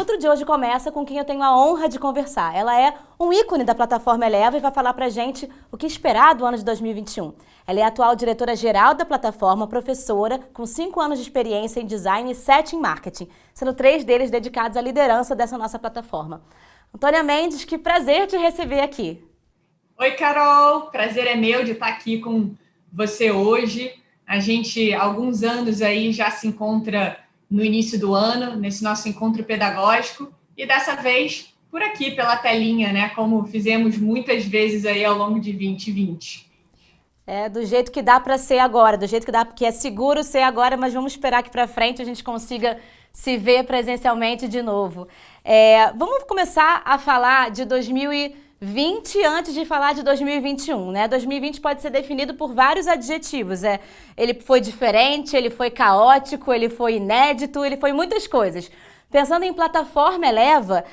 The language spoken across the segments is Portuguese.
encontro de hoje começa com quem eu tenho a honra de conversar. Ela é um ícone da plataforma Eleva e vai falar pra gente o que esperar do ano de 2021. Ela é a atual diretora-geral da plataforma, professora, com 5 anos de experiência em design e 7 em marketing, sendo 3 deles dedicados à liderança dessa nossa plataforma. Antônia Mendes, que prazer te receber aqui. Oi, Carol, prazer é meu de estar aqui com você hoje. A gente, há alguns anos aí, já se encontra no início do ano, nesse nosso encontro pedagógico, e dessa vez por aqui, pela telinha, né? Como fizemos muitas vezes aí ao longo de 2020. É do jeito que dá para ser agora, do jeito que dá, porque é seguro ser agora, mas vamos esperar que para frente a gente consiga se ver presencialmente de novo. Vamos começar a falar de 2020 antes de falar de 2021, né? 2020 pode ser definido por vários adjetivos. Ele foi diferente, ele foi caótico, ele foi inédito, ele foi muitas coisas. Pensando em plataforma Eleva,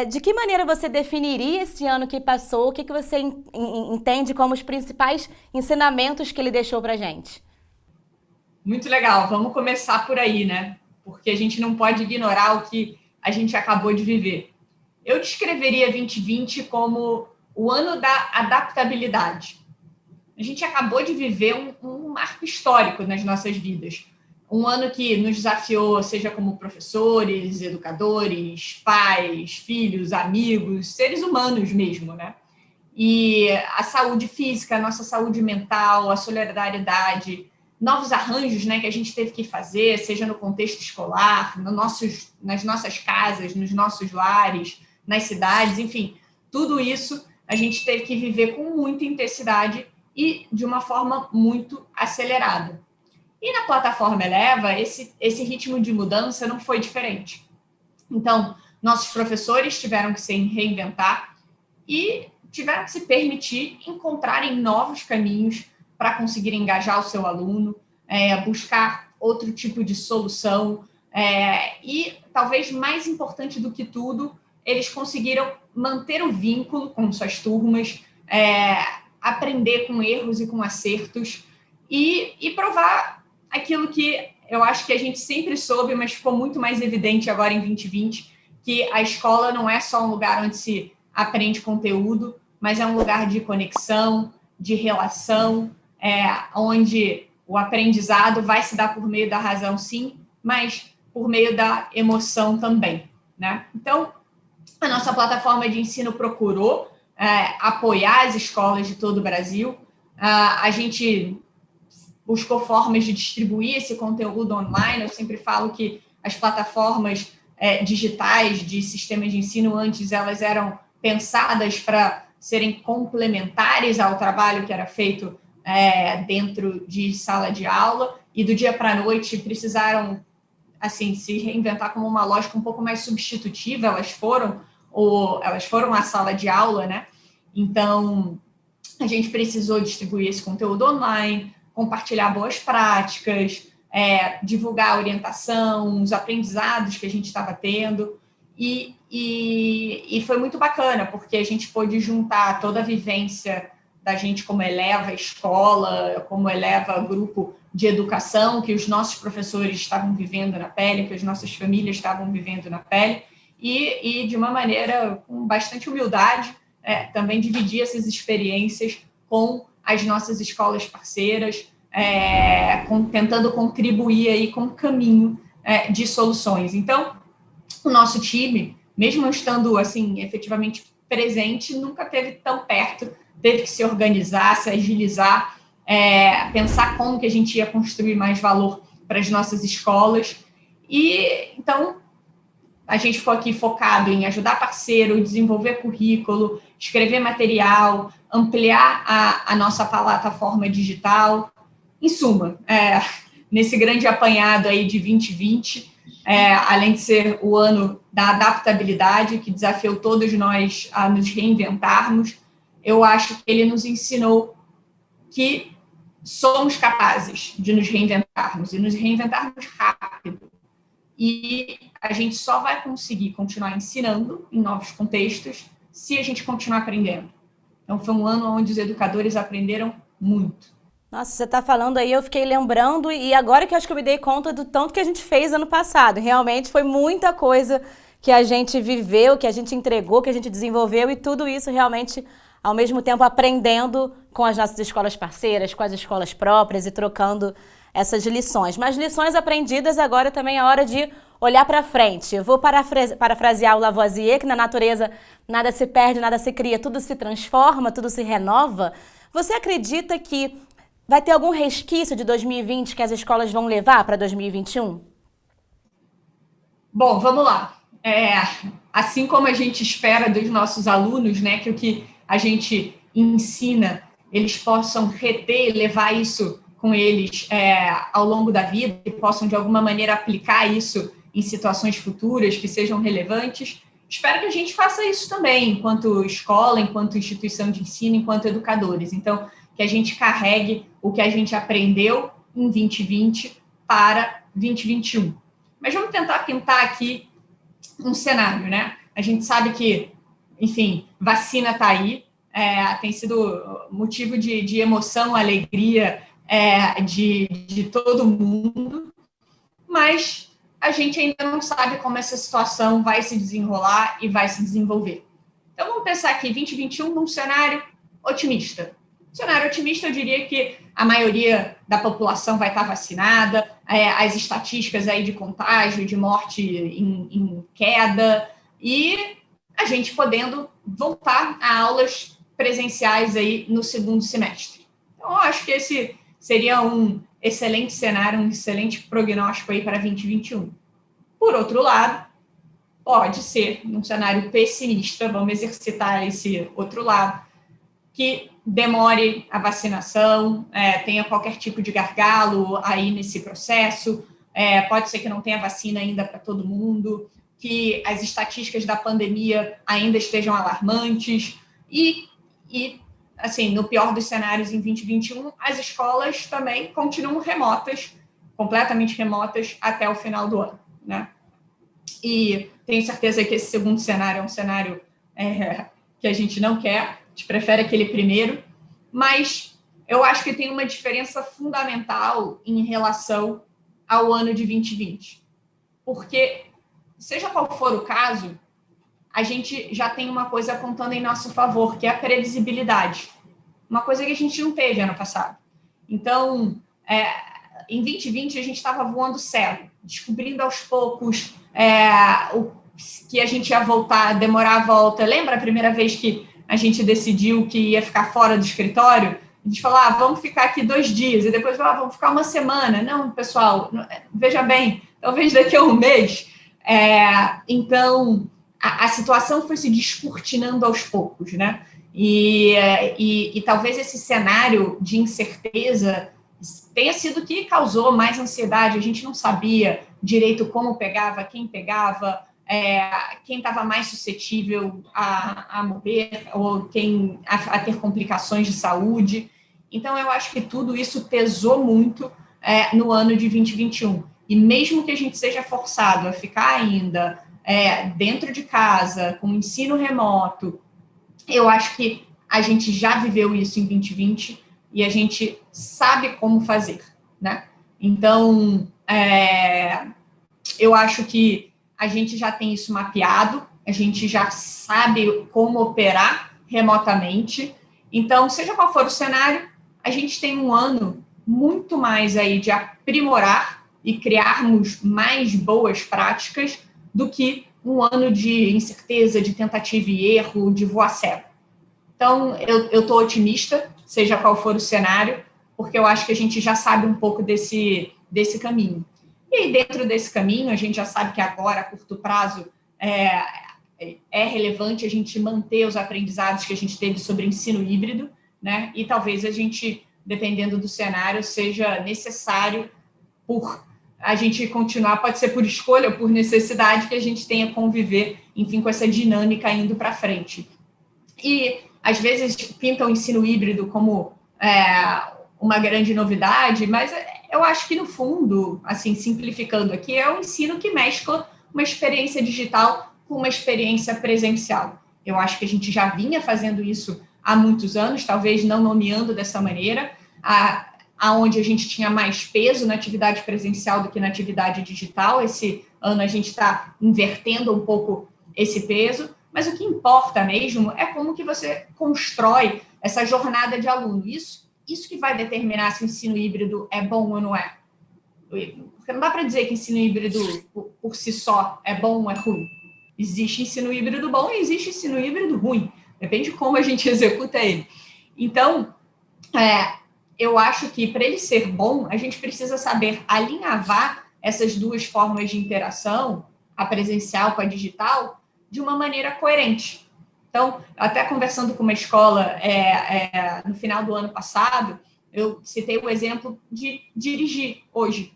de que maneira você definiria esse ano que passou? O que você entende como os principais ensinamentos que ele deixou pra gente? Muito legal, vamos começar por aí, né? Porque a gente não pode ignorar o que a gente acabou de viver. Eu descreveria 2020 como o ano da adaptabilidade. A gente acabou de viver um marco histórico nas nossas vidas. Um ano que nos desafiou, seja como professores, educadores, pais, filhos, amigos, seres humanos mesmo, né? E a saúde física, a nossa saúde mental, a solidariedade, novos arranjos, né, que a gente teve que fazer, seja no contexto escolar, nas nossas casas, nos nossos lares, nas cidades, enfim, tudo isso a gente teve que viver com muita intensidade e de uma forma muito acelerada. E na plataforma Eleva, esse ritmo de mudança não foi diferente. Então, nossos professores tiveram que se reinventar e tiveram que se permitir encontrarem novos caminhos para conseguir engajar o seu aluno, buscar outro tipo de solução. E, talvez mais importante do que tudo, eles conseguiram manter o vínculo com suas turmas, aprender com erros e com acertos e provar aquilo que eu acho que a gente sempre soube, mas ficou muito mais evidente agora em 2020, que a escola não é só um lugar onde se aprende conteúdo, mas é um lugar de conexão, de relação, onde o aprendizado vai se dar por meio da razão, sim, mas por meio da emoção também, né? Então, a nossa plataforma de ensino procurou apoiar as escolas de todo o Brasil. A gente buscou formas de distribuir esse conteúdo online. Eu sempre falo que as plataformas digitais de sistemas de ensino antes, elas eram pensadas para serem complementares ao trabalho que era feito dentro de sala de aula, e do dia para a noite precisaram assim se reinventar como uma lógica um pouco mais substitutiva. Elas foram à sala de aula, né? Então a gente precisou distribuir esse conteúdo online, compartilhar boas práticas, divulgar a orientação, os aprendizados que a gente estava tendo. E foi muito bacana, porque a gente pôde juntar toda a vivência da gente como Eleva Escola, como Eleva Grupo de Educação, que os nossos professores estavam vivendo na pele, que as nossas famílias estavam vivendo na pele, e de uma maneira com bastante humildade, também dividir essas experiências com as nossas escolas parceiras, tentando contribuir aí com o caminho de soluções. Então, o nosso time, mesmo estando assim efetivamente presente, nunca esteve tão perto, teve que se organizar, se agilizar, pensar como que a gente ia construir mais valor para as nossas escolas. E então a gente ficou aqui focado em ajudar parceiro, desenvolver currículo, escrever material, ampliar a nossa plataforma digital. Em suma, nesse grande apanhado aí de 2020, além de ser o ano da adaptabilidade, que desafiou todos nós a nos reinventarmos, eu acho que ele nos ensinou que somos capazes de nos reinventarmos, e nos reinventarmos rápido. E a gente só vai conseguir continuar ensinando em novos contextos se a gente continuar aprendendo. Então, foi um ano onde os educadores aprenderam muito. Nossa, você está falando aí, eu fiquei lembrando, e agora que eu acho que eu me dei conta do tanto que a gente fez ano passado. Realmente foi muita coisa que a gente viveu, que a gente entregou, que a gente desenvolveu, e tudo isso realmente, ao mesmo tempo, aprendendo com as nossas escolas parceiras, com as escolas próprias e trocando essas lições. Mas lições aprendidas, agora também é hora de olhar para frente. Eu vou parafrasear o Lavoisier, que na natureza nada se perde, nada se cria, tudo se transforma, tudo se renova. Você acredita que vai ter algum resquício de 2020 que as escolas vão levar para 2021? Bom, vamos lá. Assim como a gente espera dos nossos alunos, né, que o que a gente ensina, eles possam reter e levar isso com eles ao longo da vida e possam, de alguma maneira, aplicar isso em situações futuras que sejam relevantes. Espero que a gente faça isso também, enquanto escola, enquanto instituição de ensino, enquanto educadores. Então, que a gente carregue o que a gente aprendeu em 2020 para 2021. Mas vamos tentar pintar aqui um cenário, né? A gente sabe que, enfim, vacina está aí, tem sido motivo de emoção, alegria de todo mundo, mas a gente ainda não sabe como essa situação vai se desenrolar e vai se desenvolver. Então, vamos pensar aqui, 2021, num cenário otimista. Cenário otimista, eu diria que a maioria da população vai estar vacinada, as estatísticas aí de contágio, de morte em queda, e a gente podendo voltar a aulas presenciais aí no segundo semestre. Então, eu acho que esse seria um excelente cenário, um excelente prognóstico aí para 2021. Por outro lado, pode ser um cenário pessimista, vamos exercitar esse outro lado, que demore a vacinação, tenha qualquer tipo de gargalo aí nesse processo, pode ser que não tenha vacina ainda para todo mundo, que as estatísticas da pandemia ainda estejam alarmantes e assim, no pior dos cenários, em 2021, as escolas também continuam remotas, completamente remotas, até o final do ano, né? E tenho certeza que esse segundo cenário é um cenário que a gente não quer, a gente prefere aquele primeiro, mas eu acho que tem uma diferença fundamental em relação ao ano de 2020. Porque, seja qual for o caso, a gente já tem uma coisa contando em nosso favor, que é a previsibilidade. Uma coisa que a gente não teve ano passado. Então, em 2020, a gente estava voando cego, descobrindo aos poucos que a gente ia voltar, demorar a volta. Lembra a primeira vez que a gente decidiu que ia ficar fora do escritório? A gente falou, vamos ficar aqui 2 dias, e depois vamos ficar uma semana. Não, pessoal, veja bem, talvez daqui a um mês. Então, a situação foi se descortinando aos poucos, né? E talvez esse cenário de incerteza tenha sido o que causou mais ansiedade. A gente não sabia direito como pegava, quem estava mais suscetível a morrer ou a ter complicações de saúde. Então, eu acho que tudo isso pesou muito no ano de 2021. E mesmo que a gente seja forçado a ficar ainda dentro de casa, com ensino remoto, eu acho que a gente já viveu isso em 2020 e a gente sabe como fazer, né? Então, eu acho que a gente já tem isso mapeado, a gente já sabe como operar remotamente. Então, seja qual for o cenário, a gente tem um ano muito mais aí de aprimorar e criarmos mais boas práticas do que um ano de incerteza, de tentativa e erro, de voar cego. Então, eu estou otimista, seja qual for o cenário, porque eu acho que a gente já sabe um pouco desse caminho. E aí, dentro desse caminho, a gente já sabe que agora, a curto prazo, é relevante a gente manter os aprendizados que a gente teve sobre ensino híbrido, né? E talvez a gente, dependendo do cenário, seja necessário por a gente continuar, pode ser por escolha ou por necessidade, que a gente tenha que conviver, enfim, com essa dinâmica indo para frente. E, às vezes, pintam o ensino híbrido como uma grande novidade, mas eu acho que, no fundo, assim, simplificando aqui, é um ensino que mescla uma experiência digital com uma experiência presencial. Eu acho que a gente já vinha fazendo isso há muitos anos, talvez não nomeando dessa maneira. onde a gente tinha mais peso na atividade presencial do que na atividade digital. Esse ano a gente está invertendo um pouco esse peso, mas o que importa mesmo é como que você constrói essa jornada de aluno. Isso que vai determinar se o ensino híbrido é bom ou não é. Porque não dá para dizer que ensino híbrido por si só é bom ou é ruim. Existe ensino híbrido bom e existe ensino híbrido ruim. Depende de como a gente executa ele. Então, eu acho que para ele ser bom, a gente precisa saber alinhavar essas duas formas de interação, a presencial com a digital, de uma maneira coerente. Então, até conversando com uma escola no final do ano passado, eu citei o exemplo de dirigir hoje.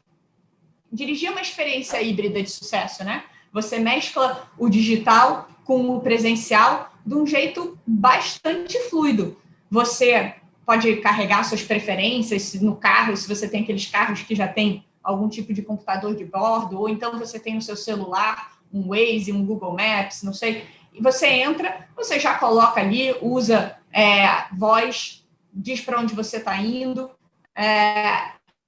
Dirigir é uma experiência híbrida de sucesso, né? Você mescla o digital com o presencial de um jeito bastante fluido. Você pode carregar suas preferências no carro, se você tem aqueles carros que já tem algum tipo de computador de bordo, ou então você tem no seu celular um Waze, um Google Maps, não sei. E você entra, você já coloca ali, usa voz, diz para onde você está indo,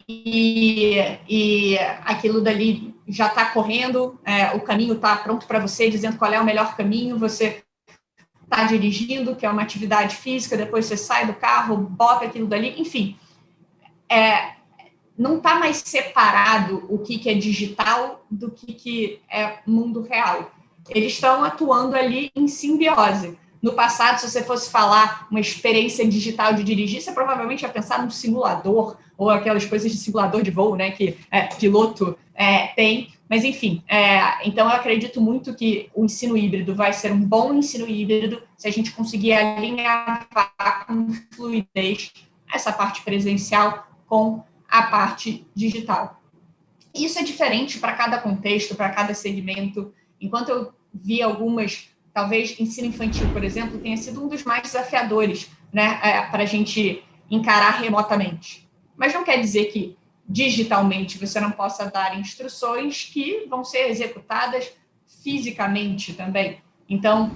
e aquilo dali já está correndo, o caminho está pronto para você, dizendo qual é o melhor caminho, você está dirigindo, que é uma atividade física, depois você sai do carro, bota aquilo dali, enfim. Não está mais separado o que é digital do que é mundo real. Eles estão atuando ali em simbiose. No passado, se você fosse falar uma experiência digital de dirigir, você provavelmente ia pensar num simulador, ou aquelas coisas de simulador de voo, né, que piloto tem. Mas, enfim, então eu acredito muito que o ensino híbrido vai ser um bom ensino híbrido se a gente conseguir alinhar com fluidez essa parte presencial com a parte digital. Isso é diferente para cada contexto, para cada segmento. Enquanto eu vi algumas, talvez ensino infantil, por exemplo, tenha sido um dos mais desafiadores, né, para a gente encarar remotamente. Mas não quer dizer que digitalmente você não possa dar instruções que vão ser executadas fisicamente também. Então,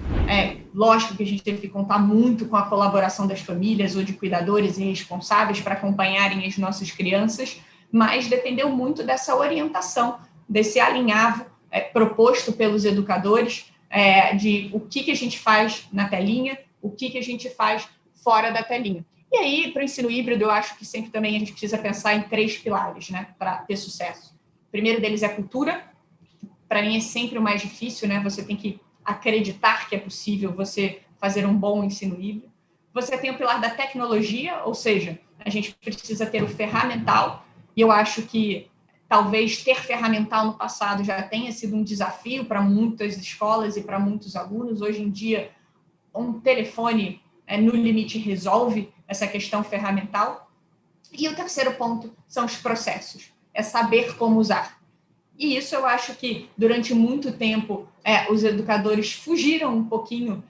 lógico que a gente teve que contar muito com a colaboração das famílias ou de cuidadores e responsáveis para acompanharem as nossas crianças, mas dependeu muito dessa orientação, desse alinhavo proposto pelos educadores, de o que a gente faz na telinha, o que a gente faz fora da telinha. E aí, para o ensino híbrido, eu acho que sempre também a gente precisa pensar em 3 pilares, né, para ter sucesso. O primeiro deles é a cultura. Para mim é sempre o mais difícil, né? Você tem que acreditar que é possível você fazer um bom ensino híbrido. Você tem o pilar da tecnologia, ou seja, a gente precisa ter o ferramental, e eu acho que talvez ter ferramental no passado já tenha sido um desafio para muitas escolas e para muitos alunos. Hoje em dia, um telefone, no limite, resolve essa questão ferramental. E o terceiro ponto são os processos, é saber como usar. E isso eu acho que, durante muito tempo, os educadores fugiram um pouquinho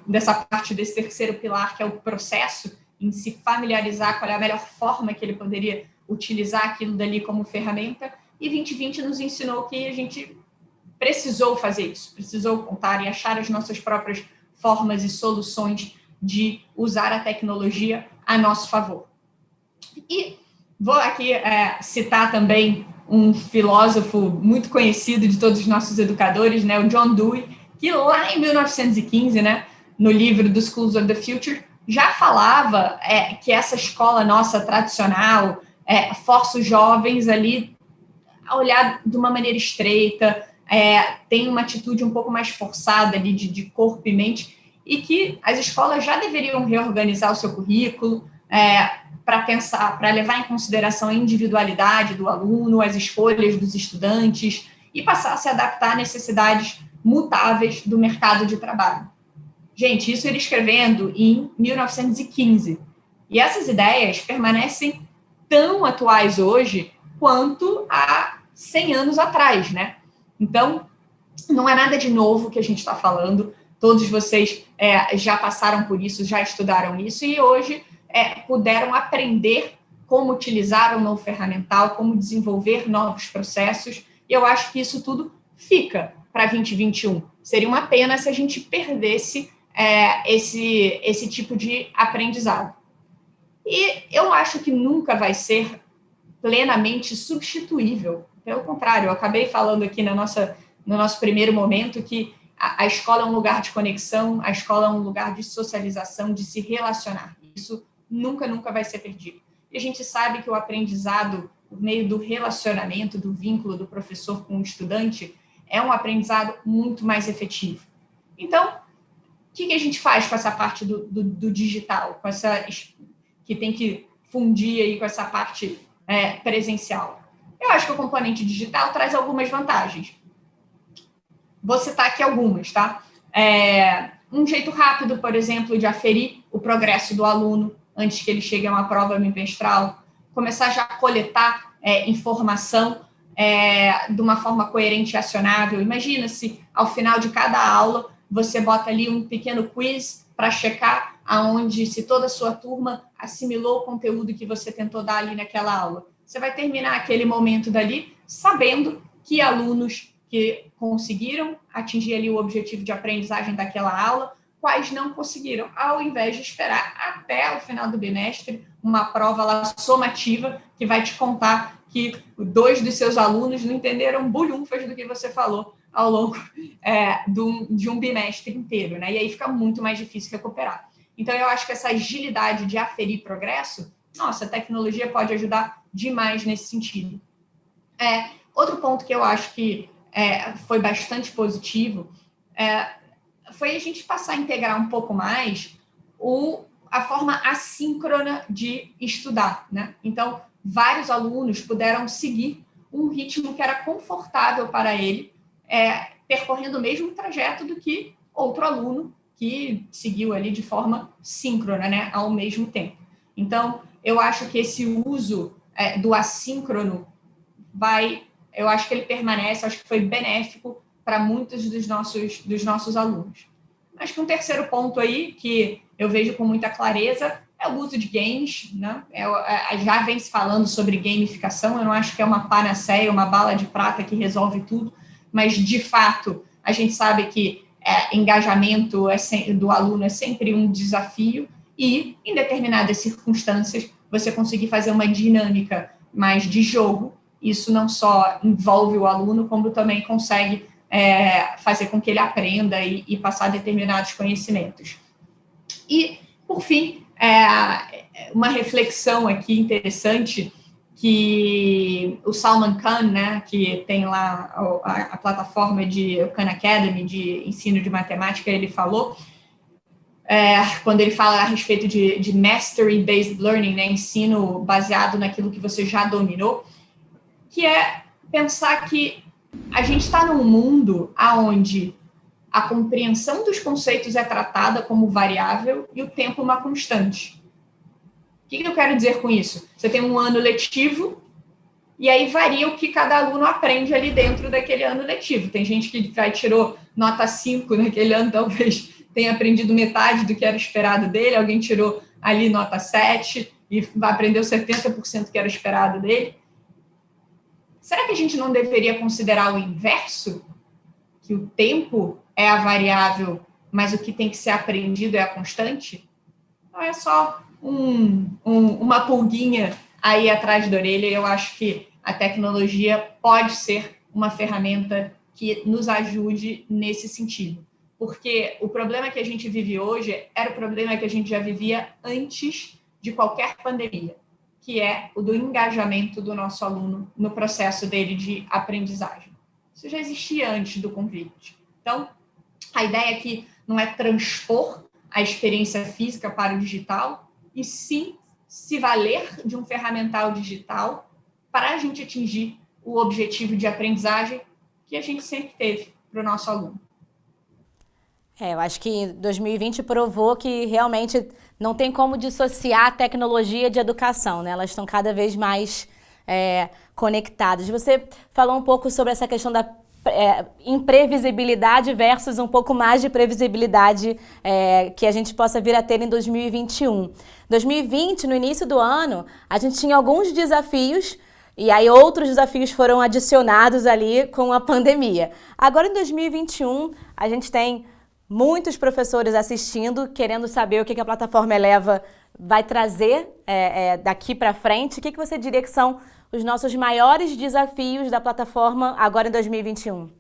dessa parte desse terceiro pilar, que é o processo, em se familiarizar qual é a melhor forma que ele poderia utilizar aquilo dali como ferramenta. E 2020 nos ensinou que a gente precisou fazer isso, precisou contar e achar as nossas próprias formas e soluções de usar a tecnologia a nosso favor. E vou aqui citar também um filósofo muito conhecido de todos os nossos educadores, né, o John Dewey, que lá em 1915, né, no livro do Schools of the Future, já falava que essa escola nossa tradicional força os jovens ali a olhar de uma maneira estreita, tem uma atitude um pouco mais forçada ali de corpo e mente, e que as escolas já deveriam reorganizar o seu currículo, para levar em consideração a individualidade do aluno, as escolhas dos estudantes e passar a se adaptar a necessidades mutáveis do mercado de trabalho. Gente, isso ele escrevendo em 1915. E essas ideias permanecem tão atuais hoje quanto há 100 anos atrás, né? Então, não é nada de novo que a gente está falando. Todos vocês já passaram por isso, já estudaram isso e hoje puderam aprender como utilizar o novo ferramental, como desenvolver novos processos. E eu acho que isso tudo fica para 2021. Seria uma pena se a gente perdesse esse tipo de aprendizado. E eu acho que nunca vai ser plenamente substituível. Pelo contrário, eu acabei falando aqui no nosso primeiro momento que a escola é um lugar de conexão, a escola é um lugar de socialização, de se relacionar. Isso nunca vai ser perdido. E a gente sabe que o aprendizado por meio do relacionamento, do vínculo do professor com o estudante, é um aprendizado muito mais efetivo. Então, o que a gente faz com essa parte do digital, com essa que tem que fundir aí com essa parte presencial? Eu acho que o componente digital traz algumas vantagens. Vou citar aqui algumas, tá? Um jeito rápido, por exemplo, de aferir o progresso do aluno antes que ele chegue a uma prova bimestral, começar já a coletar informação de uma forma coerente e acionável. Imagina se, ao final de cada aula, você bota ali um pequeno quiz para checar aonde, se toda a sua turma assimilou o conteúdo que você tentou dar ali naquela aula. Você vai terminar aquele momento dali sabendo que alunos que conseguiram atingir ali o objetivo de aprendizagem daquela aula, quais não conseguiram, ao invés de esperar até o final do bimestre uma prova lá somativa que vai te contar que 2 dos seus alunos não entenderam bulhufas do que você falou ao longo de um bimestre inteiro, né? E aí fica muito mais difícil recuperar. Então, eu acho que essa agilidade de aferir progresso, nossa, a tecnologia pode ajudar demais nesse sentido. Outro ponto que eu acho que foi bastante positivo foi a gente passar a integrar um pouco mais a forma assíncrona de estudar, né? Então, vários alunos puderam seguir um ritmo que era confortável para ele, percorrendo o mesmo trajeto do que outro aluno que seguiu ali de forma síncrona, né, ao mesmo tempo. Então, eu acho que esse uso do assíncrono eu acho que ele permanece, acho que foi benéfico para muitos dos nossos alunos. Acho que um terceiro ponto aí, que eu vejo com muita clareza, é o uso de games, né? Já vem se falando sobre gamificação, eu não acho que é uma panaceia, uma bala de prata que resolve tudo, mas, de fato, a gente sabe que engajamento do aluno é sempre um desafio e, em determinadas circunstâncias, você conseguir fazer uma dinâmica mais de jogo, isso não só envolve o aluno, como também consegue fazer com que ele aprenda e passar determinados conhecimentos. E, por fim, uma reflexão aqui interessante que o Salman Khan, né, que tem lá a plataforma de Khan Academy de ensino de matemática, ele falou, quando ele fala a respeito de mastery-based learning, né, ensino baseado naquilo que você já dominou, que é pensar que a gente está num mundo onde a compreensão dos conceitos é tratada como variável e o tempo uma constante. O que eu quero dizer com isso? Você tem um ano letivo e aí varia o que cada aluno aprende ali dentro daquele ano letivo. Tem gente que tirou nota 5 naquele ano, talvez tenha aprendido metade do que era esperado dele, alguém tirou ali nota 7 e aprendeu 70% que era esperado dele. Será que a gente não deveria considerar o inverso? Que o tempo é a variável, mas o que tem que ser aprendido é a constante? Não é só uma pulguinha aí atrás da orelha. Eu acho que a tecnologia pode ser uma ferramenta que nos ajude nesse sentido. Porque o problema que a gente vive hoje era o problema que a gente já vivia antes de qualquer pandemia, que é o do engajamento do nosso aluno no processo dele de aprendizagem. Isso já existia antes do Covid. Então, a ideia aqui não é transpor a experiência física para o digital, e sim se valer de um ferramental digital para a gente atingir o objetivo de aprendizagem que a gente sempre teve para o nosso aluno. Eu acho que 2020 provou que realmente não tem como dissociar a tecnologia de educação, né? Elas estão cada vez mais conectadas. Você falou um pouco sobre essa questão da imprevisibilidade versus um pouco mais de previsibilidade que a gente possa vir a ter em 2021. 2020, no início do ano, a gente tinha alguns desafios e aí outros desafios foram adicionados ali com a pandemia. Agora, em 2021, a gente tem muitos professores assistindo, querendo saber o que a plataforma Eleva vai trazer daqui para frente, o que você diria que são os nossos maiores desafios da plataforma agora em 2021?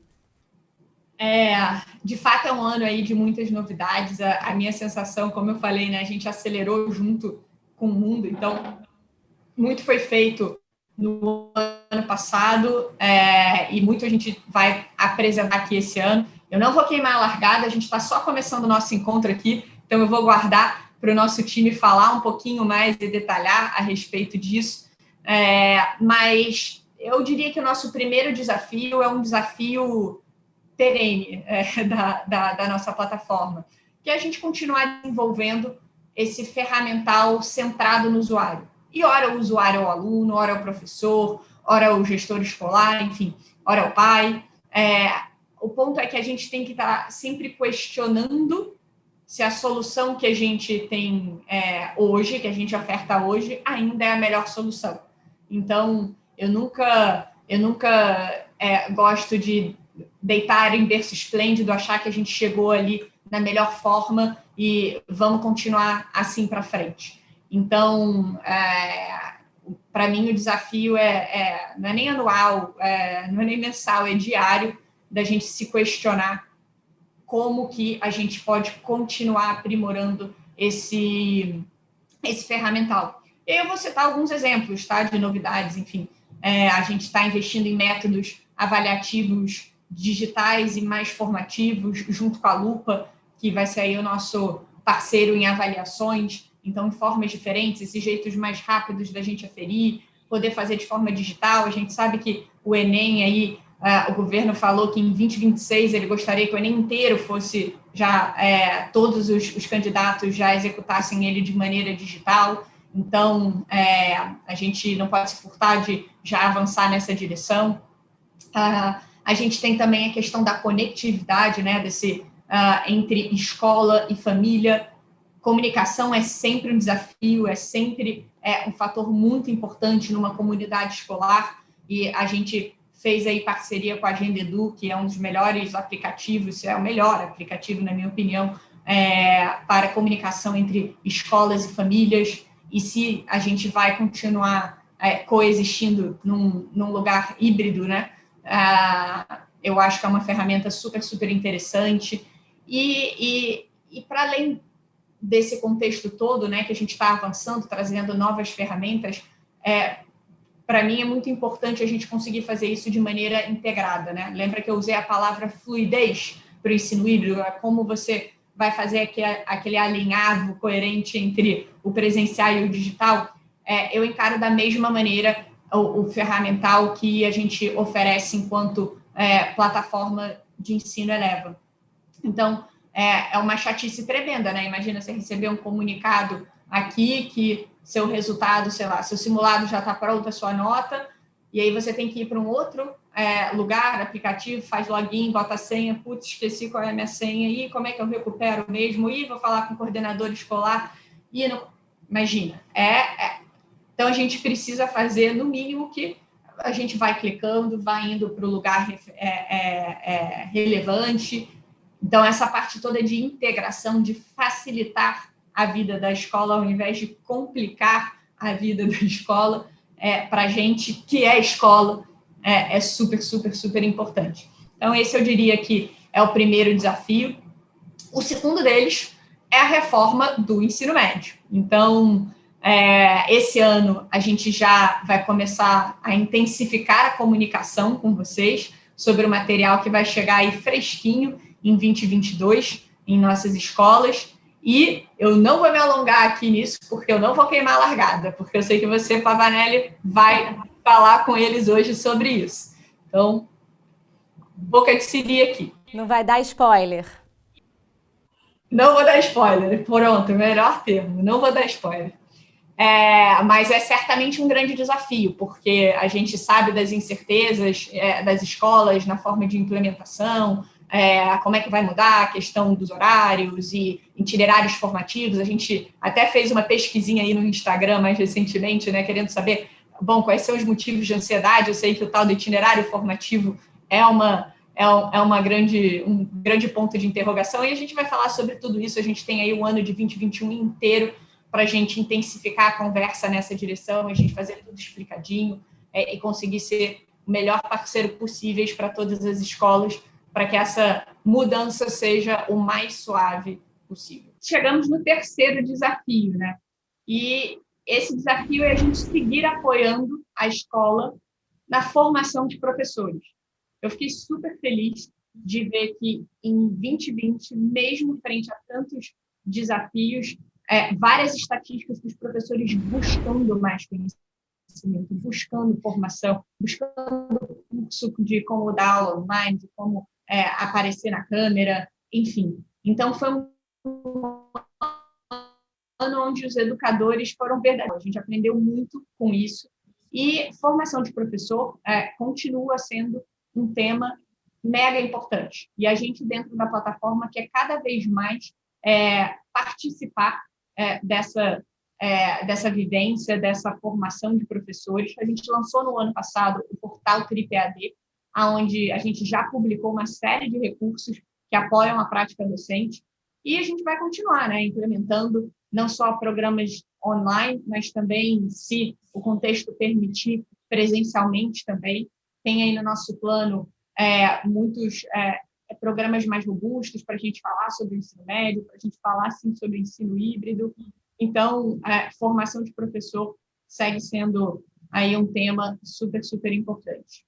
De fato, é um ano aí de muitas novidades. A minha sensação, como eu falei, né, a gente acelerou junto com o mundo, então muito foi feito no ano passado e muito a gente vai apresentar aqui esse ano. Eu não vou queimar a largada, a gente está só começando o nosso encontro aqui, então eu vou guardar para o nosso time falar um pouquinho mais e detalhar a respeito disso. Mas eu diria que o nosso primeiro desafio é um desafio perene da nossa plataforma, que é a gente continuar desenvolvendo esse ferramental centrado no usuário. E ora o usuário é o aluno, ora é o professor, ora é o gestor escolar, enfim, ora é o pai. O ponto é que a gente tem que estar sempre questionando se a solução que a gente tem hoje, que a gente oferta hoje, ainda é a melhor solução. Então, eu nunca gosto de deitar em berço esplêndido, achar que a gente chegou ali na melhor forma e vamos continuar assim para frente. Então, para mim, o desafio não é nem anual, não é nem mensal, é diário, da gente se questionar como que a gente pode continuar aprimorando esse ferramental. E eu vou citar alguns exemplos, tá, de novidades, enfim. A gente está investindo em métodos avaliativos digitais e mais formativos, junto com a Lupa, que vai ser aí o nosso parceiro em avaliações. Então, em formas diferentes, esses jeitos mais rápidos da gente aferir, poder fazer de forma digital. A gente sabe que o Enem aí, o governo falou que em 2026 ele gostaria que o Enem inteiro fosse já, todos os candidatos já executassem ele de maneira digital. Então, a gente não pode se furtar de já avançar nessa direção. A gente tem também a questão da conectividade, né, entre escola e família. Comunicação é sempre um desafio, é sempre um fator muito importante numa comunidade escolar, e a gente fez aí parceria com a Agenda Edu, que é um dos melhores aplicativos, é o melhor aplicativo, na minha opinião, para comunicação entre escolas e famílias. E se a gente vai continuar coexistindo num lugar híbrido, né? Eu acho que é uma ferramenta super, super interessante. E para além desse contexto todo, né, que a gente está avançando, trazendo novas ferramentas, para mim é muito importante a gente conseguir fazer isso de maneira integrada, né? Lembra que eu usei a palavra fluidez para o ensino híbrido? Como você vai fazer aquele alinhavo coerente entre o presencial e o digital? Eu encaro da mesma maneira o ferramental que a gente oferece enquanto plataforma de ensino Eleva. Então, é uma chatice tremenda, né? Imagina você receber um comunicado aqui que seu resultado, sei lá, seu simulado já está pronto, a sua nota, e aí você tem que ir para um outro lugar, aplicativo, faz login, bota a senha, putz, esqueci qual é a minha senha, e como é que eu recupero mesmo? E vou falar com o coordenador escolar, e não... Imagina, Então, a gente precisa fazer, no mínimo, que a gente vai clicando, vai indo para o lugar relevante. Então, essa parte toda de integração, de facilitar a vida da escola, ao invés de complicar a vida da escola, para a gente que é escola, é super, super, super importante. Então, esse eu diria que é o primeiro desafio. O segundo deles é a reforma do ensino médio. Então, esse ano a gente já vai começar a intensificar a comunicação com vocês sobre o material que vai chegar aí fresquinho em 2022 em nossas escolas. E eu não vou me alongar aqui nisso, porque eu não vou queimar a largada, porque eu sei que você, Pavanelli, vai falar com eles hoje sobre isso. Então, boca de siri aqui. Não vai dar spoiler. Não vou dar spoiler. Pronto, melhor termo. Não vou dar spoiler. Mas é certamente um grande desafio, porque a gente sabe das incertezas das escolas na forma de implementação, como é que vai mudar a questão dos horários e itinerários formativos. A gente até fez uma pesquisinha aí no Instagram mais recentemente, né, querendo saber, quais são os motivos de ansiedade. Eu sei que o tal do itinerário formativo é um grande ponto de interrogação, e a gente vai falar sobre tudo isso. A gente tem aí o ano de 2021 inteiro para a gente intensificar a conversa nessa direção, a gente fazer tudo explicadinho e conseguir ser o melhor parceiro possível para todas as escolas, para que essa mudança seja o mais suave possível. Chegamos no terceiro desafio, né? E esse desafio é a gente seguir apoiando a escola na formação de professores. Eu fiquei super feliz de ver que em 2020, mesmo frente a tantos desafios, várias estatísticas dos professores buscando mais conhecimento, buscando formação, buscando curso de como dar aula online, de como aparecer na câmera, enfim. Então, foi um ano onde os educadores foram verdadeiros. A gente aprendeu muito com isso. E formação de professor continua sendo um tema mega importante. E a gente, dentro da plataforma, quer cada vez mais participar dessa vivência, dessa formação de professores. A gente lançou no ano passado o portal TripEAD, onde a gente já publicou uma série de recursos que apoiam a prática docente, e a gente vai continuar, né, implementando não só programas online, mas também, se o contexto permitir, presencialmente também. Tem aí no nosso plano muitos programas mais robustos para a gente falar sobre o ensino médio, para a gente falar, sim, sobre o ensino híbrido. Então, formação de professor segue sendo aí um tema super, super importante.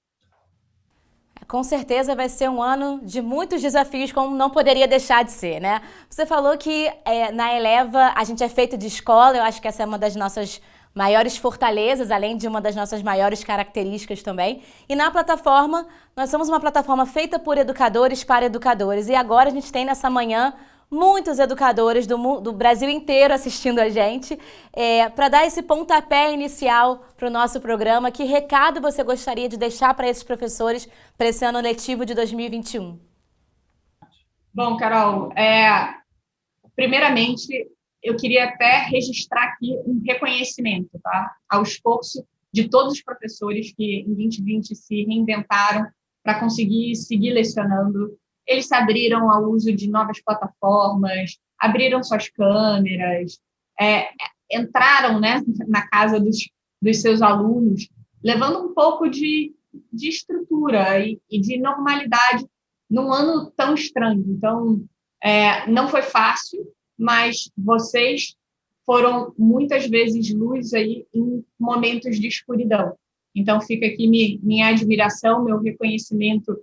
Com certeza vai ser um ano de muitos desafios, como não poderia deixar de ser, né? Você falou que na Eleva a gente é feito de escola, eu acho que essa é uma das nossas maiores fortalezas, além de uma das nossas maiores características também. E na plataforma, nós somos uma plataforma feita por educadores para educadores. E agora a gente tem nessa manhã muitos educadores do Brasil inteiro assistindo a gente. Para dar esse pontapé inicial para o nosso programa, que recado você gostaria de deixar para esses professores para esse ano letivo de 2021? Bom, Carol, primeiramente, eu queria até registrar aqui um reconhecimento, tá, ao esforço de todos os professores que em 2020 se reinventaram para conseguir seguir lecionando. Eles se abriram ao uso de novas plataformas, abriram suas câmeras, entraram, né, na casa dos seus alunos, levando um pouco de estrutura e de normalidade num ano tão estranho. Então, não foi fácil, mas vocês foram muitas vezes luz aí em momentos de escuridão. Então, fica aqui minha admiração, meu reconhecimento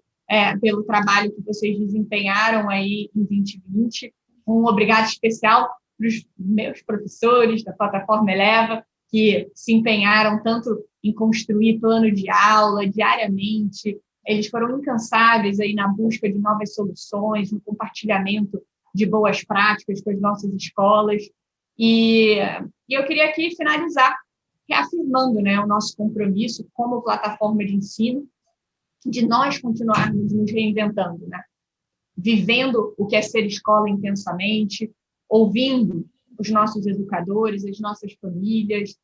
pelo trabalho que vocês desempenharam aí em 2020. Um obrigado especial para os meus professores da plataforma Eleva, que se empenharam tanto em construir plano de aula diariamente. Eles foram incansáveis aí na busca de novas soluções, no compartilhamento de boas práticas com as nossas escolas. E eu queria aqui finalizar reafirmando, né, o nosso compromisso como plataforma de ensino, de nós continuarmos nos reinventando, né? Vivendo o que é ser escola intensamente, ouvindo os nossos educadores, as nossas famílias,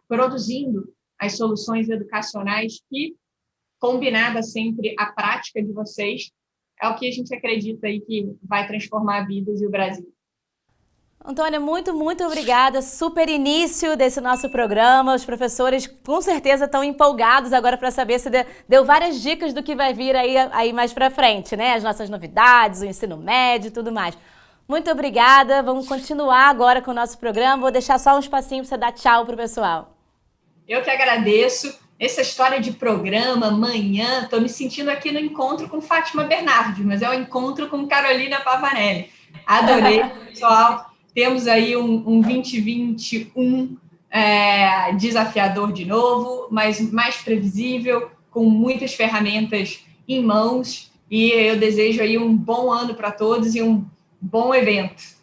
produzindo as soluções educacionais que, combinada sempre à prática de vocês, é o que a gente acredita aí que vai transformar vidas e o Brasil. Antônia, muito, muito obrigada. Super início desse nosso programa. Os professores com certeza estão empolgados agora para saber se deu várias dicas do que vai vir aí mais para frente, né? As nossas novidades, o ensino médio e tudo mais. Muito obrigada. Vamos continuar agora com o nosso programa. Vou deixar só um espacinho para você dar tchau para o pessoal. Eu que agradeço. Essa história de programa, manhã, estou me sentindo aqui no encontro com Fátima Bernardes, mas é o encontro com Carolina Pavanelli. Adorei, pessoal. Temos aí um 2021 desafiador de novo, mas mais previsível, com muitas ferramentas em mãos. E eu desejo aí um bom ano para todos e um bom evento.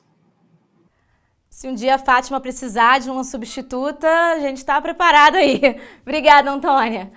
Se um dia a Fátima precisar de uma substituta, a gente está preparado aí. Obrigada, Antônia.